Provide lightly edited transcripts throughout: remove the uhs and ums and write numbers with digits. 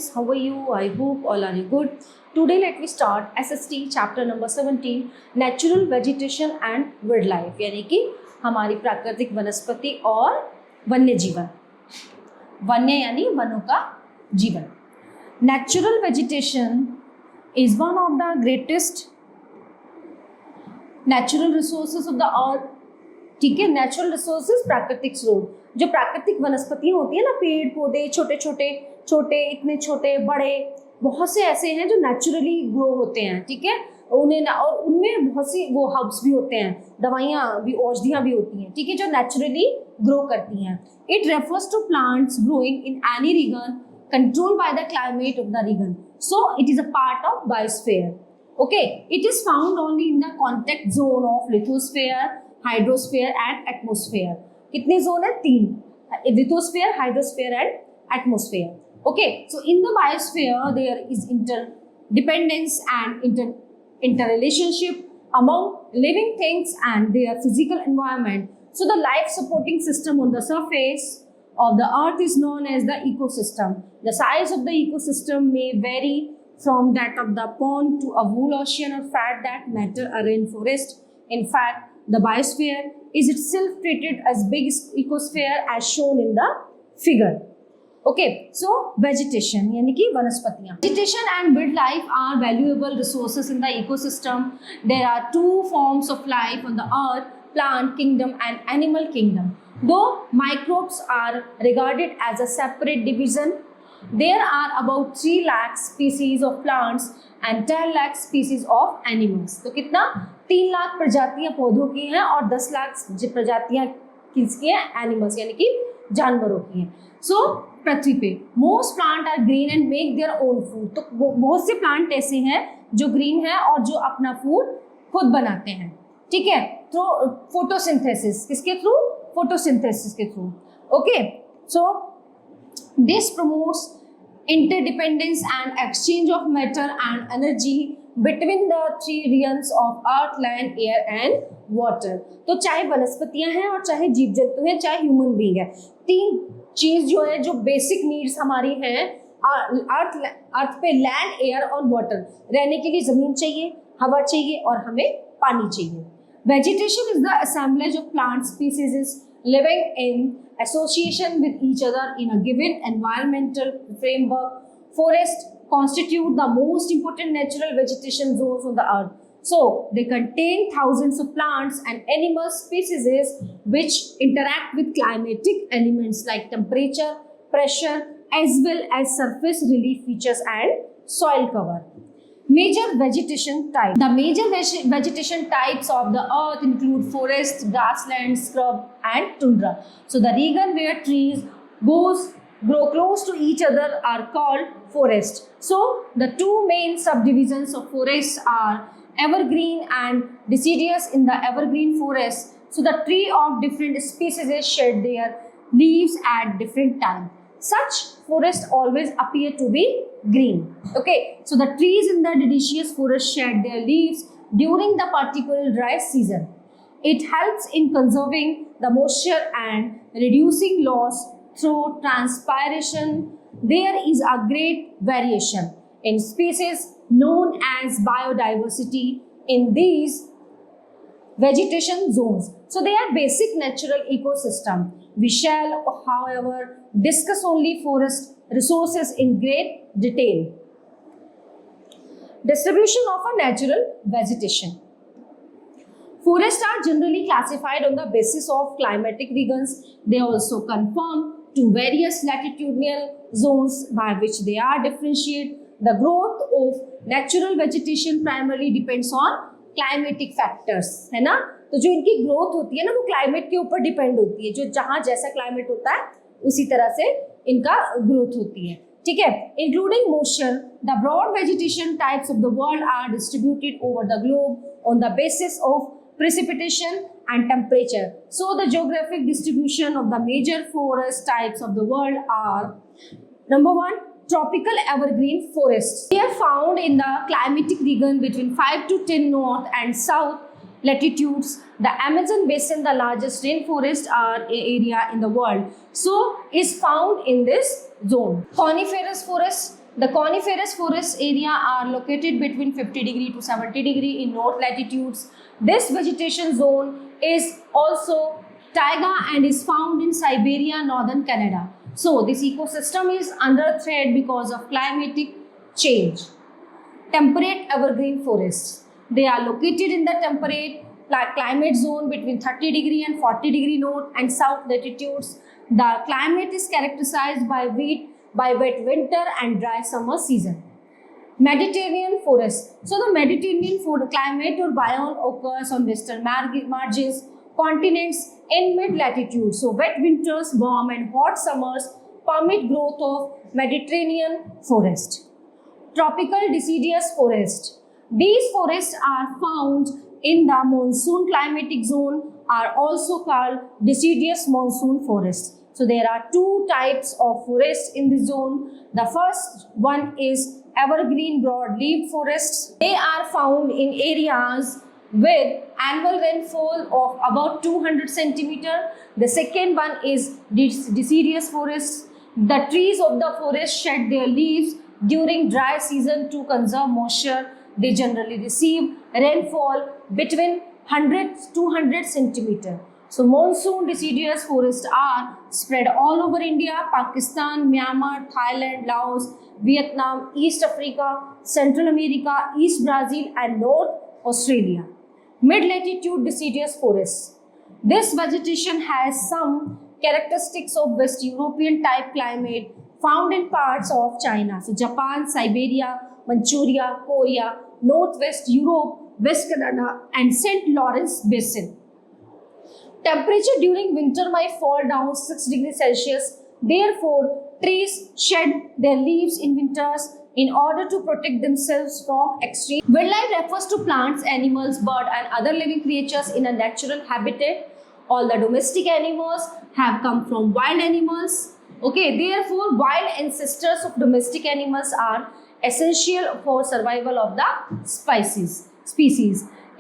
students, how are you? I hope all are good. Today let me start SST chapter number 17 Natural Vegetation and Wildlife, यानी कि हमारी प्राकृतिक वनस्पति और वन्य जीवन. वन्य यानी वनों का जीवन. Natural vegetation is one of the greatest natural resources of the earth. ठीक है, नेचुरल रिसोर्सेज प्राकृतिक स्रोत. जो प्राकृतिक वनस्पतियां होती है ना, पेड़ पौधे, छोटे छोटे इतने छोटे बड़े, बहुत से ऐसे हैं जो नेचुरली ग्रो होते हैं. ठीक है, उन्हें और उनमें बहुत सी वो हर्ब्स भी होते हैं, दवाइयाँ भी, औषधियाँ भी होती हैं. ठीक है, जो नेचुरली ग्रो करती हैं. It refers to plants growing in any region controlled by the climate of the region. So it is a part of biosphere. Okay, it is found only in the contact zone of lithosphere, hydrosphere and atmosphere. कितने zone है? 3. Lithosphere, hydrosphere and atmosphere. Okay, so in the biosphere there is interdependence and interrelationship among living things and their physical environment. So the life supporting system on the surface of the earth is known as the ecosystem. The size of the ecosystem may vary from that of the pond to a whole ocean or fat that matter a rainforest. In fact, the biosphere is itself treated as big ecosphere as shown in the figure. Okay, so vegetation यानी कि वनस्पतियाँ. Vegetation and wildlife are valuable resources in the ecosystem. There are 2 forms of life on the earth: plant kingdom and animal kingdom. Though microbes are regarded as a separate division, there are about 3 lakh species of plants and 10 lakh species of animals. तो कितना? 3 लाख प्रजातियां पौधों की हैं और 10 लाख प्रजातियां किसकी हैं? एनिमल्स यानी कि जानवरों की हैं. सो पृथ्वी पे most plant are green and make their own food. तो बहुत से प्लांट ऐसे हैं जो ग्रीन है और जो अपना फूड खुद बनाते हैं. ठीक है, थ्रू फोटोसिंथेसिस. किसके थ्रू? फोटोसिंथेसिस के through. Okay, so this promotes interdependence and exchange of matter and energy between the 3 realms of earth, land, air and water. तो चाहे वनस्पतियां हैं और चाहे जीव जंतु हैं, चाहे ह्यूमन बीइंग है, 3 चीज जो है, जो बेसिक नीड्स हमारी हैं अर्थ पे, लैंड, एयर और वाटर. रहने के लिए जमीन चाहिए, हवा चाहिए और हमें पानी चाहिए. Vegetation is the assemblage of plant species living in association with each other in a given environmental framework. Forests constitute the most important natural vegetation zones on the earth. So they contain thousands of plants and animal species which interact with climatic elements like temperature, pressure, as well as surface relief features and soil cover. Major vegetation types. The major vegetation types of the earth include forest, grassland, scrub and tundra. So the region where trees grow close to each other are called forest. So the 2 main subdivisions of forests are evergreen and deciduous. In the evergreen forest, so the tree of different species shed their leaves at different times. Such forests always appear to be green. Okay, so the trees in the deciduous forest shed their leaves during the particular dry season. It helps in conserving the moisture and reducing loss through transpiration. There is a great variation in species known as biodiversity in these vegetation zones. So they are basic natural ecosystem. We shall, however, discuss only forest resources in great detail. Distribution of a natural vegetation. Forests are generally classified on the basis of climatic regions. They also conform to various latitudinal zones by which they are differentiated. The growth of natural vegetation primarily depends on climatic factors, है ना. तो जो इनकी growth होती है ना, वो climate के ऊपर डिपेंड होती है. जो जहाँ जैसा क्लाइमेट होता है उसी तरह से इनका ग्रोथ होती है. ठीक है, including motion. The broad vegetation types of the world are distributed over the globe on the basis of precipitation and temperature. So the geographic distribution of the major forest types of the world are: number 1, tropical evergreen forests. They are found in the climatic region between 5 to 10 north and south latitudes. The Amazon basin, the largest rainforest area in the world, so is found in this zone. Coniferous forests, The coniferous forest area are located between 50 degree to 70 degree in north latitudes. This vegetation zone is also taiga and is found in Siberia, northern Canada. So this ecosystem is under threat because of climatic change. Temperate evergreen forests. They are located in the temperate climate zone between 30 degree and 40 degree north and south latitudes. The climate is characterized by wet winter and dry summer season. Mediterranean forest. So the Mediterranean climate or biome occurs on western margins, continents in mid-latitude. So wet winters, warm and hot summers permit growth of Mediterranean forest. Tropical deciduous forest. These forests are found in the monsoon climatic zone, are also called deciduous monsoon forests. So there are two types of forests in the zone. The first one is evergreen broadleaf forests. They are found in areas with annual rainfall of about 200 centimeter. The second one is deciduous forests. The trees of the forest shed their leaves during dry season to conserve moisture. They generally receive rainfall between 100 to 200 centimeter. So monsoon deciduous forests are spread all over India, Pakistan, Myanmar, Thailand, Laos, Vietnam, East Africa, Central America, East Brazil and North Australia. Mid-latitude deciduous forests. This vegetation has some characteristics of West European type climate found in parts of China. So Japan, Siberia, Manchuria, Korea, Northwest Europe, West Canada and St. Lawrence Basin. Temperature during winter might fall down 6 degrees Celsius. Therefore, trees shed their leaves in winters in order to protect themselves from extreme. Wildlife refers to plants, animals, birds and other living creatures in a natural habitat. All the domestic animals have come from wild animals. Okay, therefore, wild ancestors of domestic animals are essential for survival of the species.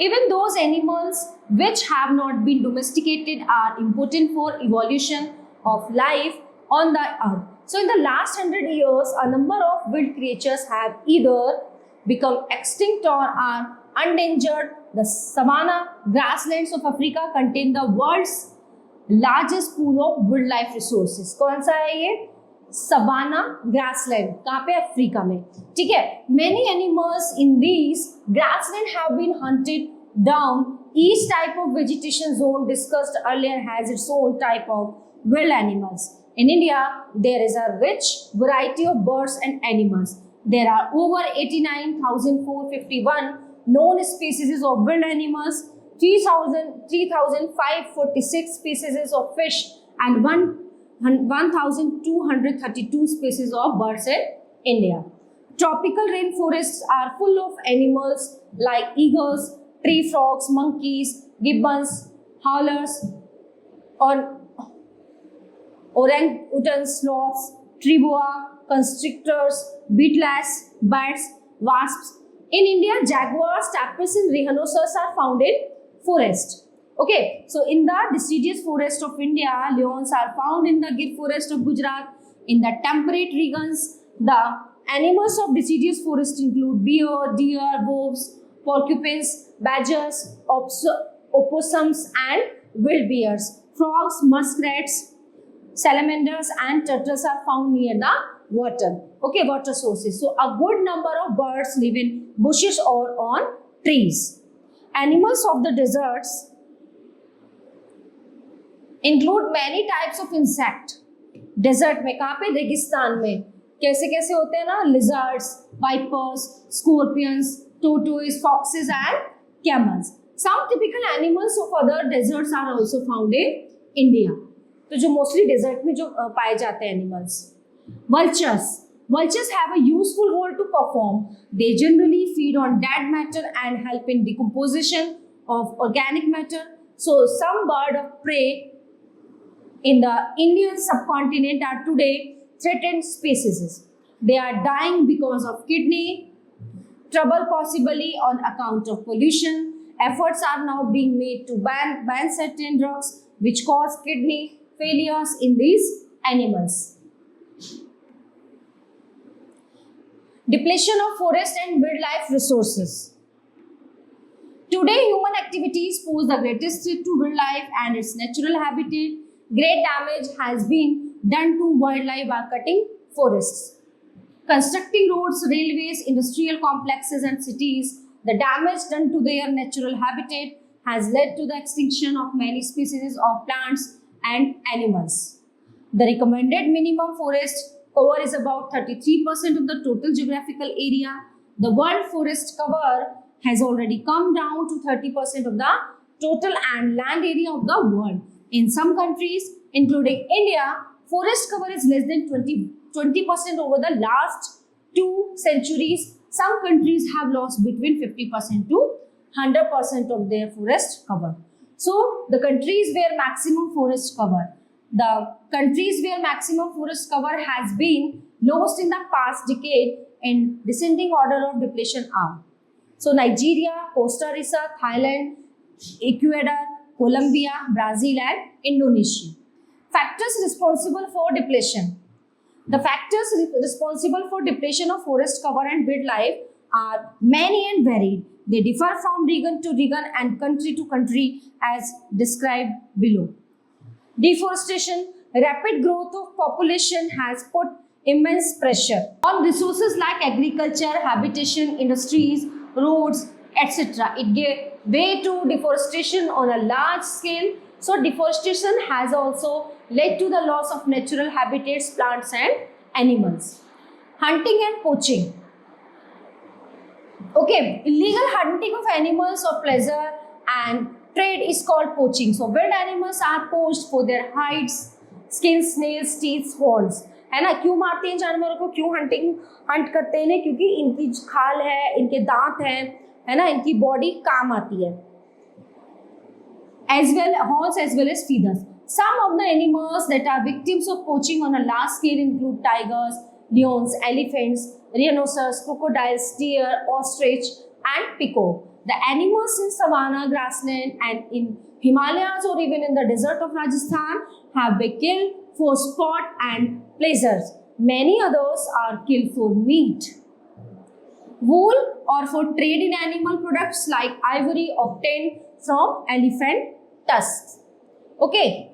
Even those animals which have not been domesticated are important for evolution of life on the earth. So in the last 100 years, a number of wild creatures have either become extinct or are endangered. The savanna grasslands of Africa contain the world's largest pool of wildlife resources. कौन सा है ये? Savanna grassland. कहाँ पे? Africa में. ठीक है. Many animals in these grassland have been hunted down. Each type of vegetation zone discussed earlier has its own type of wild animals. In India, there is a rich variety of birds and animals. There are over 89,451 known species of wild animals, 3,546 species of fish, and 1,232 species of birds in India. Tropical rainforests are full of animals like eagles, tree frogs, monkeys, gibbons, howlers, orang-utans, sloths, tree boa, constrictors, beetles, bats, wasps. In India, jaguars, tapirs and rhinoceros are found in forest. Okay, so in the deciduous forest of India, lions are found in the Gir forest of Gujarat. In the temperate regions, the animals of deciduous forest include bear, deer, wolves, porcupines, badgers, opossums and wild bears. Frogs, muskrats, salamanders and turtles are found near the water. Okay, water sources. So a good number of birds live in bushes or on trees. Animals of the deserts include many types of insect. Desert में कहाँ पे? रेगिस्तान में. कैसे कैसे होते हैं ना? Lizards, vipers, scorpions, tortoises, foxes and camels. Some typical animals of other deserts are also found in India. तो जो mostly desert में जो पाए जाते हैं animals. Vultures. Vultures have a useful role to perform. They generally feed on dead matter and help in decomposition of organic matter. So some bird of prey in the Indian subcontinent are today threatened species. They are dying because of kidney trouble, possibly on account of pollution. Efforts are now being made to ban certain drugs which cause kidney failures in these animals. Depletion of forest and wildlife resources. Today, human activities pose the greatest threat to wildlife and its natural habitat. Great damage has been done to wildlife by cutting forests, constructing roads, railways, industrial complexes, and cities. The damage done to their natural habitat has led to the extinction of many species of plants and animals. The recommended minimum forest cover is about 33% of the total geographical area. The world forest cover has already come down to 30% of the total and land area of the world. In some countries, including India, forest cover is less than 20% over the last 2 centuries. Some countries have lost between 50% to 100% of their forest cover. So, the countries where maximum forest cover has been lost in the past decade in descending order of depletion are. So, Nigeria, Costa Rica, Thailand, Ecuador, Colombia, Brazil and Indonesia. Factors responsible for depletion. The factors responsible for depletion of forest cover and wildlife are many and varied. They differ from region to region and country to country as described below. Deforestation. Rapid growth of population has put immense pressure on resources like agriculture, habitation, industries, roads, etc. It gave way to deforestation on a large scale. So deforestation has also led to the loss of natural habitats, plants and animals. Hunting and poaching. Okay, illegal hunting of animals for pleasure and trade is called poaching. So wild animals are poached for their hides, skins, nails, teeth, horns. है ना, क्यों मारते हैं जानवरों को, क्यों Hunt करते हैं? क्योंकि इनकी खाल है, इनके दांत हैं, है ना, इनकी बॉडी काम आती है. As well, horns as well as feathers. Some of the animals that are victims of poaching on a large scale include tigers, lions, elephants, rhinoceros, crocodiles, deer, ostrich, and peacock. The animals in savanna, grassland, and in Himalayas or even in the desert of Rajasthan have been killed for sport and pleasures. Many others are killed for meat. Wool or for trade in animal products like ivory obtained from elephant tusks. Okay.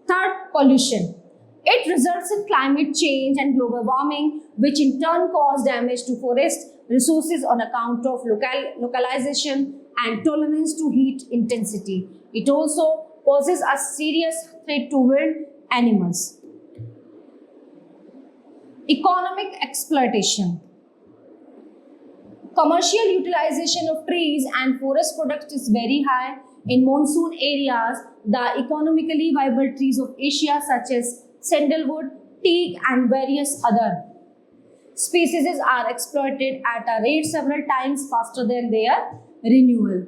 Third, pollution. It results in climate change and global warming, which in turn cause damage to forest resources on account of localization and tolerance to heat intensity. It also poses a serious threat to wild animals. Economic exploitation. Commercial utilization of trees and forest products is very high. In monsoon areas, the economically viable trees of Asia such as sandalwood, teak and various other species are exploited at a rate several times faster than their renewal.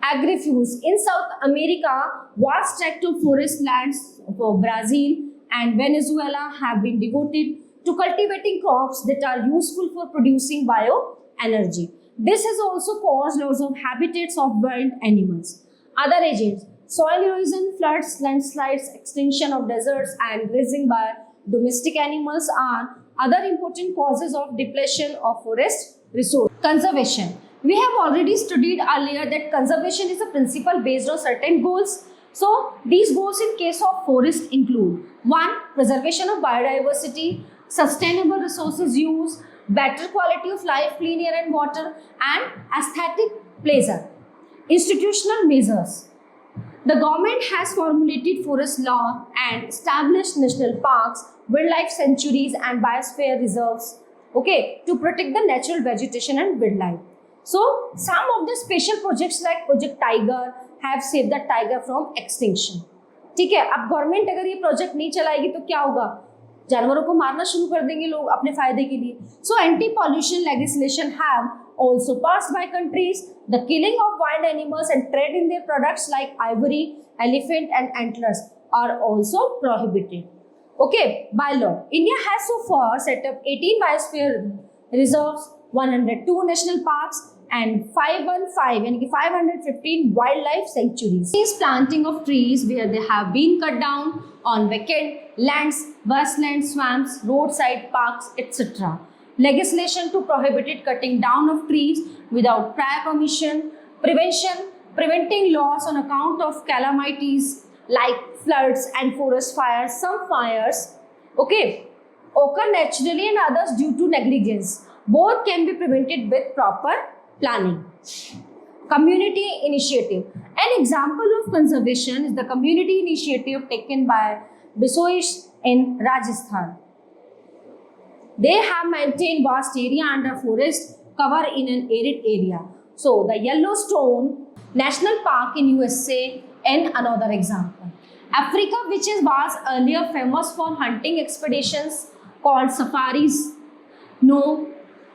Agri-fuels. In South America, vast tract of forest lands for Brazil and Venezuela have been devoted to cultivating crops that are useful for producing bioenergy. This has also caused loss of habitats of wild animals. Other agents: soil erosion, floods, landslides, extinction of deserts and grazing by domestic animals are other important causes of depletion of forest resource. Conservation. We have already studied earlier that conservation is a principle based on certain goals. So, these goals in case of forest include: 1. Preservation of biodiversity, sustainable resources use, better quality of life, clean air and water, and aesthetic pleasure. Institutional measures. The government has formulated forest law and established national parks, wildlife sanctuaries and biosphere reserves, okay, to protect the natural vegetation and wildlife. So, some of the special projects like Project Tiger have saved the tiger from extinction. ठीक है, अब government अगर ये project नहीं चलाएगी तो क्या होगा? जानवरों को मारना शुरू कर देंगे लोग अपने फायदे के लिए. So, anti-pollution legislation have also passed by countries. The killing of wild animals and trade in their products like ivory, elephant and antlers are also prohibited. Okay, by law, India has so far set up 18 biosphere reserves, 102 national parks and 515 wildlife sanctuaries. This planting of trees where they have been cut down on vacant lands, wastelands, swamps, roadside parks, etc. legislation to prohibit cutting down of trees without prior permission, preventing loss on account of calamities like floods and forest fires. Some fires, okay, occur naturally and others due to negligence. Both can be prevented with proper planning. Community initiative. An example of conservation is the community initiative taken by Bisoish in Rajasthan. They have maintained vast area under forest cover in an arid area. So the Yellowstone National Park in USA and another example. Africa, which was earlier famous for hunting expeditions called safaris, now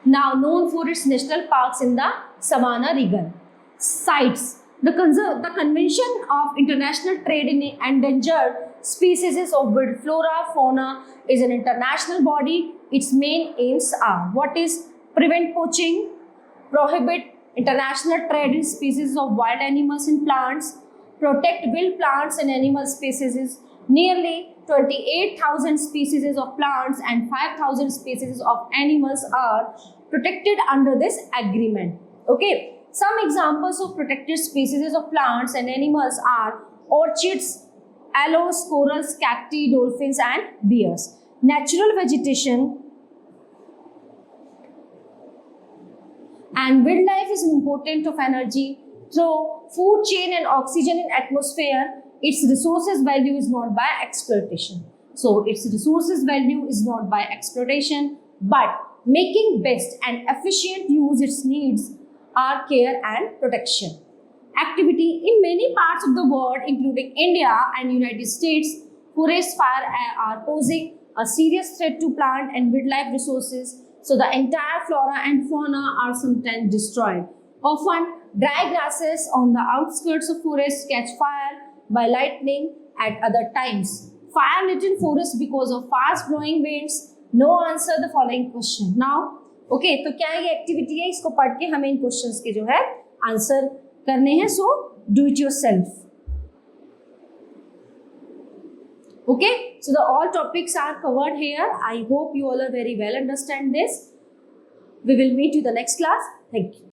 known for its national parks in the Savannah region. Sites. The Convention of International Trade in Endangered Species of Wild Flora Fauna is an international body. Its main aims are: what is prevent poaching, prohibit international trade in species of wild animals and plants, protect wild plants and animal species. Nearly 28,000 species of plants and 5,000 species of animals are protected under this agreement. Okay. Some examples of protected species of plants and animals are orchids, aloes, corals, cacti, dolphins and bears. Natural vegetation and wildlife is important of energy through food chain and oxygen in atmosphere. Its resources value is not by exploitation. So its resources value is not by exploitation, but making best and efficient use its needs are care and protection. Activity in many parts of the world, including India and United States, forest fire are posing a serious threat to plant and wildlife resources. So the entire flora and fauna are sometimes destroyed. Often, dry grasses on the outskirts of forests catch fire by lightning at other times. Fire-laden forests because of fast-blowing winds. No answer the following question. Now, okay तो क्या ये activity है, इसको पढ़ के हमें इन questions के जो है आंसर करने हैं. So do it yourself. Okay, so the all topics are covered here. I hope you all are very well understand this. We will meet you the next class. Thank you.